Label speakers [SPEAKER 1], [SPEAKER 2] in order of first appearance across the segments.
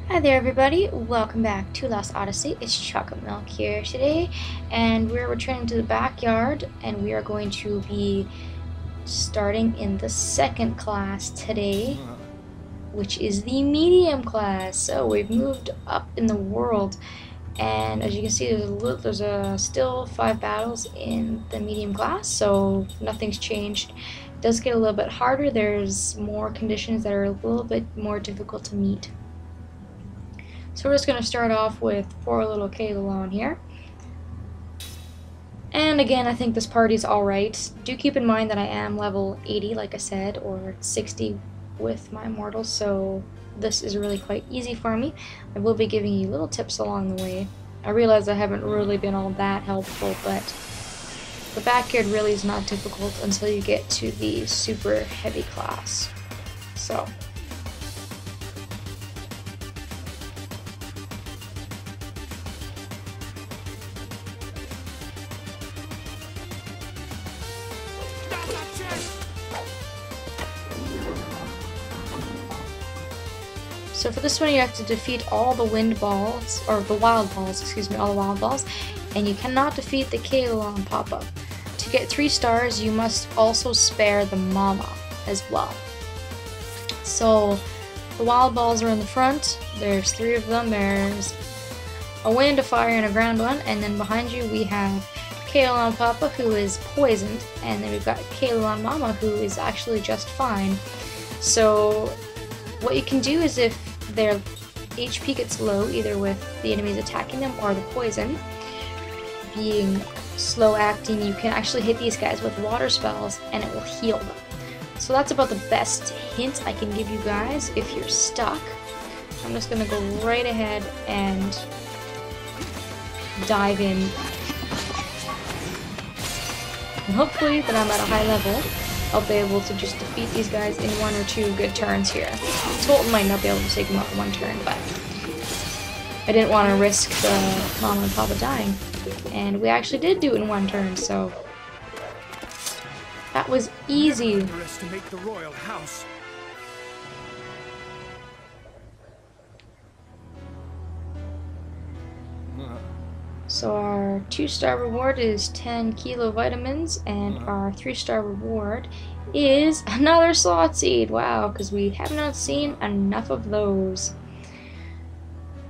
[SPEAKER 1] Hi there everybody, welcome back to Lost Odyssey. It's Chocolate Milk here today, and we're returning to the backyard, and we are going to be starting in the second class today, which is the medium class. So we've moved up in the world, and as you can see there's still 5 battles in the medium class, so nothing's changed. It does get a little bit harder. There's more conditions that are a little bit more difficult to meet. So we're just going to start off with poor little Kelolon here. And again, I think this party's alright. Do keep in mind that I am level 80, like I said, or 60 with my immortals, so this is really quite easy for me. I will be giving you little tips along the way. I realize I haven't really been all that helpful, but the backyard really is not difficult until you get to the super heavy class. So So for this one, you have to defeat all the wind balls, or the wild balls, excuse me, all the wild balls, and you cannot defeat the Kelolon pop-up. To get 3 stars, you must also spare the mama as well. So the wild balls are in the front. There's 3 of them. There's a wind, a fire, and a ground one, and then behind you we have Kelolon Papa, who is poisoned, and then we've got Kelolon Mama, who is actually just fine. So what you can do is, if their HP gets low, either with the enemies attacking them or the poison being slow acting, you can actually hit these guys with water spells and it will heal them. So that's about the best hint I can give you guys if you're stuck. I'm just going to go right ahead and dive in. And hopefully that I'm at a high level, I'll be able to just defeat these guys in 1 or 2 good turns here. Tolton might not be able to take them out in 1 turn, but I didn't want to risk the Mama and Papa dying. And we actually did do it in 1 turn, so that was easy.
[SPEAKER 2] Underestimate the royal house.
[SPEAKER 1] So our 2-star reward is 10 kilo vitamins, and our 3-star reward is another slot seed. Wow, because we have not seen enough of those.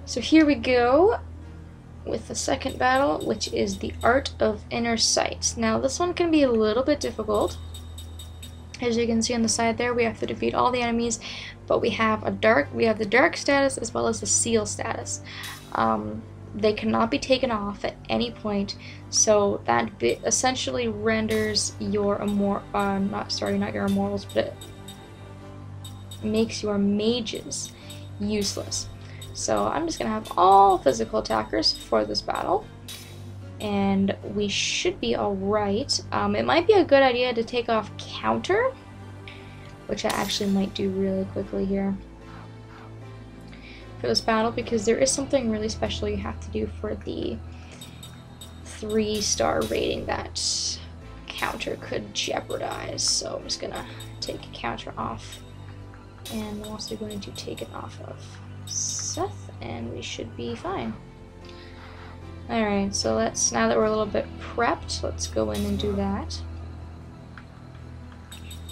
[SPEAKER 1] So here we go with the second battle, which is the Art of Inner Sight. Now this one can be a little bit difficult. As you can see on the side there, we have to defeat all the enemies, but we have the dark status as well as the seal status. They cannot be taken off at any point, so that essentially renders your not your immortals, but it makes your mages useless. So I'm just gonna have all physical attackers for this battle, and we should be alright. It might be a good idea to take off counter, which I actually might do really quickly here for this battle, because there is something really special you have to do for the 3-star rating that counter could jeopardize. So I'm just gonna take counter off, and I'm also going to take it off of Seth, and we should be fine. Alright, so now that we're a little bit prepped, let's go in and do that.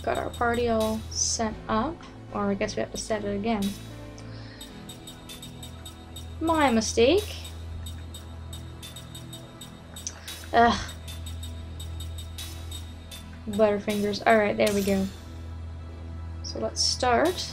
[SPEAKER 1] Got our party all set up, or I guess we have to set it again. My mistake. Ugh. Butterfingers. Alright, there we go. So let's start.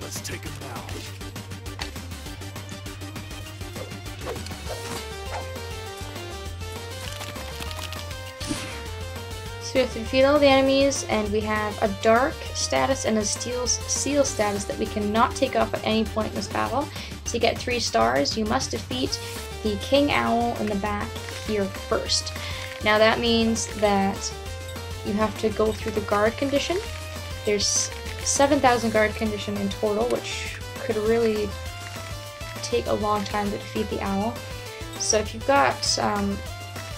[SPEAKER 2] Let's take him now.
[SPEAKER 1] So we have to defeat all the enemies, and we have a dark status and a seal status that we cannot take off at any point in this battle. To get 3 stars, you must defeat the King Owl in the back here first. Now that means that you have to go through the guard condition. There's 7,000 guard condition in total, which could really take a long time to defeat the owl. So if you've got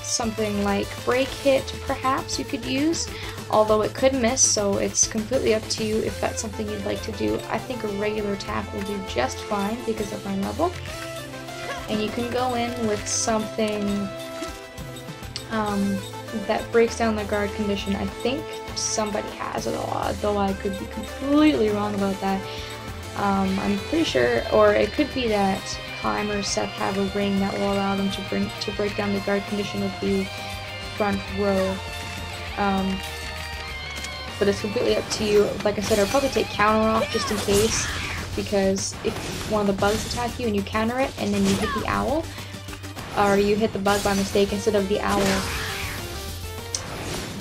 [SPEAKER 1] something like break hit, perhaps you could use, although it could miss, so it's completely up to you if that's something you'd like to do. I think a regular attack will do just fine because of my level. And you can go in with something that breaks down the guard condition. I think somebody has it, though I could be completely wrong about that. I'm pretty sure, or it could be that Kime or Seth have a ring that will allow them to break down the guard condition of the front row. But it's completely up to you. Like I said, I'll probably take counter off just in case, because if one of the bugs attack you and you counter it and then you hit the owl, or you hit the bug by mistake instead of the owl,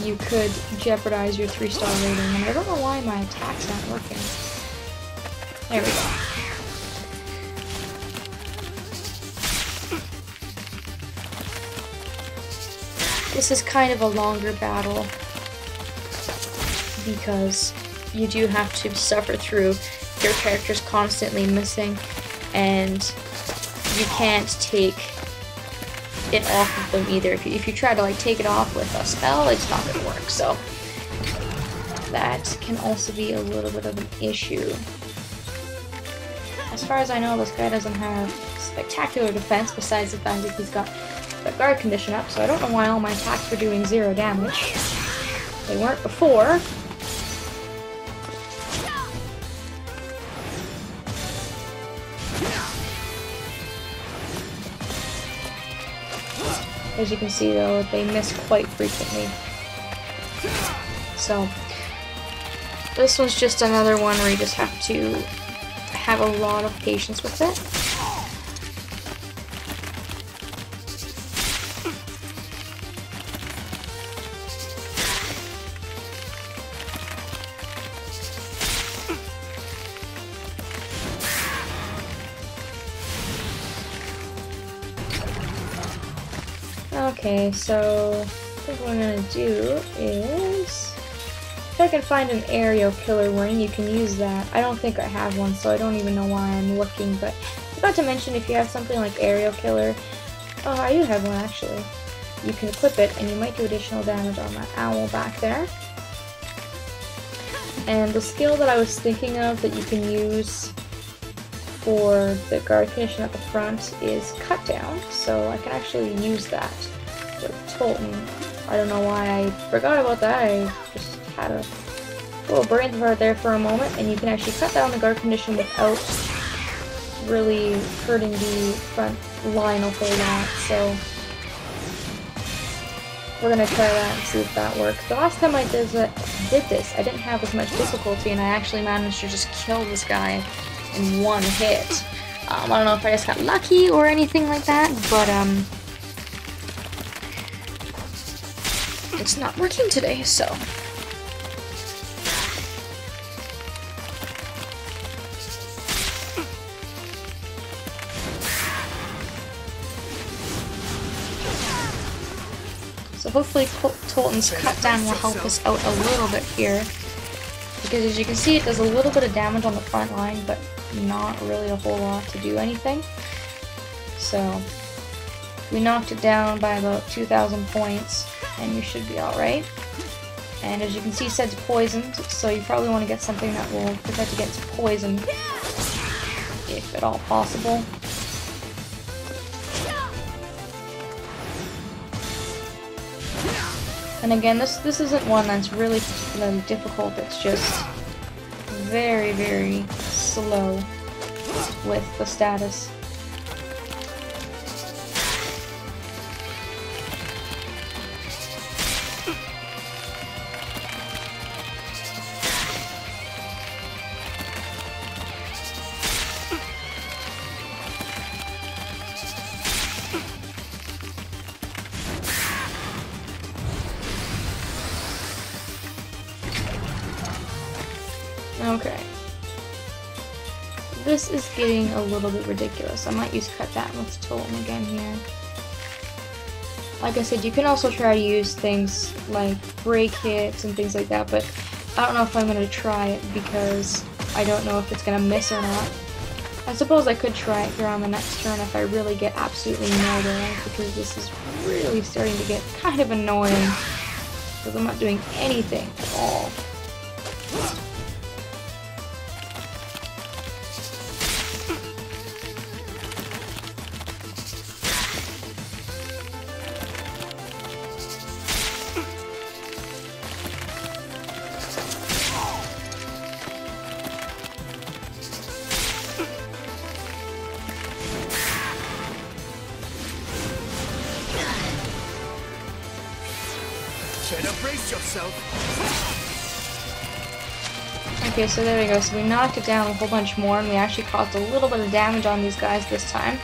[SPEAKER 1] you could jeopardize your 3-star rating. And I don't know why my attack's not working. There we go. This is kind of a longer battle because you do have to suffer through your characters constantly missing, and you can't take it off of them either. If you try to like take it off with a spell, it's not going to work. So that can also be a little bit of an issue. As far as I know, this guy doesn't have spectacular defense besides the fact that he's got the guard condition up, so I don't know why all my attacks are doing 0 damage. They weren't before. As you can see though, they miss quite frequently. So, this one's just another one where you just have to have a lot of patience with it. Okay, so I think what I'm gonna do is, if I can find an aerial killer ring, you can use that. I don't think I have one, so I don't even know why I'm looking, but I forgot to mention, if you have something like aerial killer, oh, I do have one actually. You can equip it, and you might do additional damage on that owl back there. And the skill that I was thinking of that you can use for the guard condition at the front is cut down, so I can actually use that with Tolton. I don't know why I forgot about that. I just had a little brain fart there for a moment, and you can actually cut down the guard condition without really hurting the front line a whole lot. So we're gonna try that and see if that works. The last time I did this, I didn't have as much difficulty, and I actually managed to just kill this guy in one hit. I don't know if I just got lucky or anything like that, but it's not working today, so. So hopefully Tolton's cut down will help us out a little bit here, because as you can see, it does a little bit of damage on the front line, but not really a whole lot to do anything. So we knocked it down by about 2,000 points, and you should be alright. And as you can see, Sed's poisoned, so you probably want to get something that will protect against poison, if at all possible. And again, this isn't one that's really particularly difficult, it's just very, very slow with the status. Okay. This is getting a little bit ridiculous. I might use cut down with Tolton again here. Like I said, you can also try to use things like break hits and things like that, but I don't know if I'm going to try it because I don't know if it's going to miss or not. I suppose I could try it here on the next turn if I really get absolutely murdered, because this is really starting to get kind of annoying, because I'm not doing anything at all.
[SPEAKER 2] Better brace yourself.
[SPEAKER 1] Okay, so there we go. So we knocked it down a whole bunch more, and we actually caused a little bit of damage on these guys this time.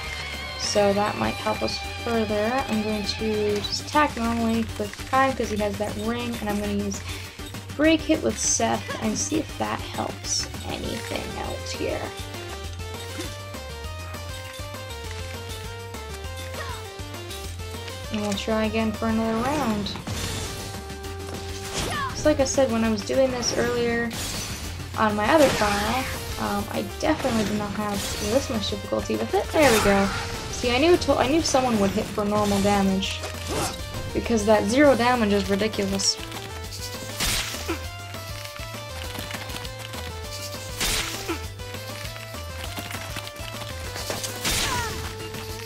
[SPEAKER 1] So that might help us further. I'm going to just attack normally with Kyle because he has that ring, and I'm going to use Break Hit with Seth and see if that helps anything out here. And we'll try again for another round. Just like I said, when I was doing this earlier on my other file, I definitely did not have this much difficulty with it. There we go. See, I knew someone would hit for normal damage, because that 0 damage is ridiculous.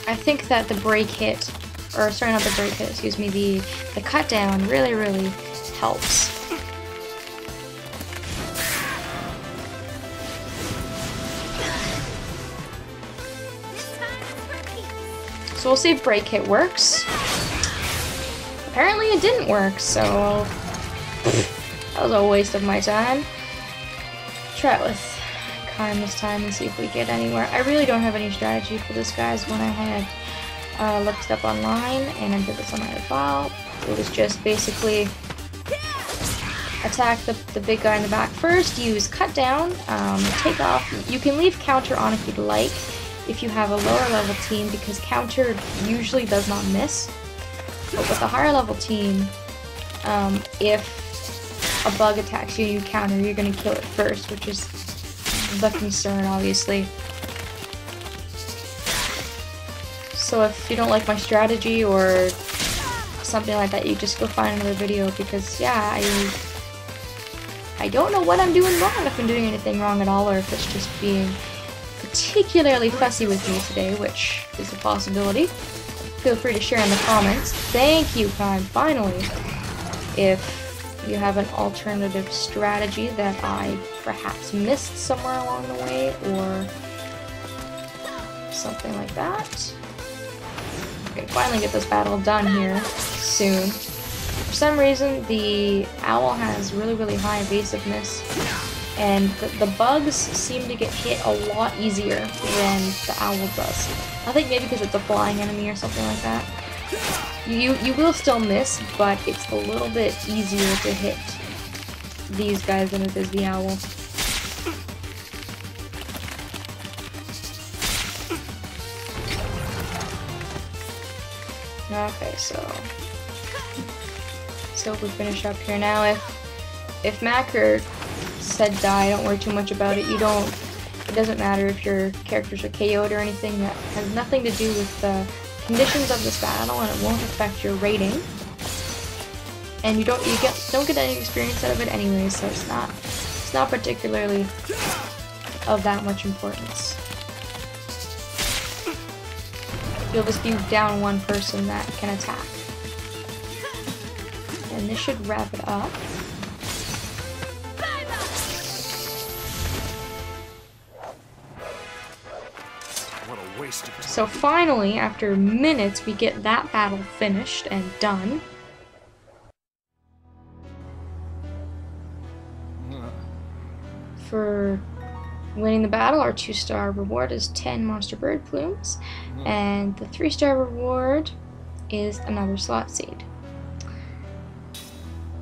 [SPEAKER 1] I think that the break hit, or sorry, not the break hit, excuse me, the cut down really helps. So we'll see if break hit works. Apparently it didn't work, so that was a waste of my time. Try it with Karn this time and see if we get anywhere. I really don't have any strategy for this, guys. When I had looked it up online and I did this on my other file, it was just basically attack the big guy in the back first, use cut down, take off. You can leave counter on if you'd like, if you have a lower level team, because counter usually does not miss. But with a higher level team, if a bug attacks you and you counter, you're going to kill it first, which is the concern, obviously. So if you don't like my strategy or something like that, you just go find another video, because yeah, I don't know what I'm doing wrong, if I'm doing anything wrong at all, or if it's just being particularly fussy with me today, which is a possibility. Feel free to share in the comments. Thank you, Kai, finally. If you have an alternative strategy that I perhaps missed somewhere along the way, or something like that. Okay, finally get this battle done here soon. For some reason, the owl has really high evasiveness, and the bugs seem to get hit a lot easier than the owl does. I think maybe because it's a flying enemy or something like that. You will still miss, but it's a little bit easier to hit these guys than it is the owl. Okay, so if we finish up here now, if Macker said die, don't worry too much about it. It doesn't matter if your characters are KO'd or anything. That has nothing to do with the conditions of this battle, and it won't affect your rating. And you don't get any experience out of it anyway, so it's not particularly of that much importance. You'll just be down one person that can attack. And this should wrap it up.
[SPEAKER 2] What a waste of time.
[SPEAKER 1] So finally, after minutes, we get that battle finished and done. For winning the battle, our 2-star reward is 10 monster bird plumes, and the 3-star reward is another slot seed.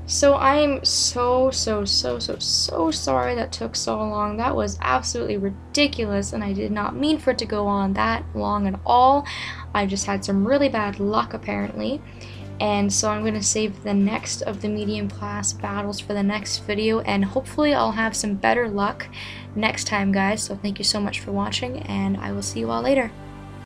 [SPEAKER 1] So I'm so sorry that took so long. That was absolutely ridiculous, and I did not mean for it to go on that long at all. I just had some really bad luck, apparently. and so I'm going to save the next of the medium class battles for the next video, and hopefully I'll have some better luck next time, guys. So thank you so much for watching, and I will see you all later.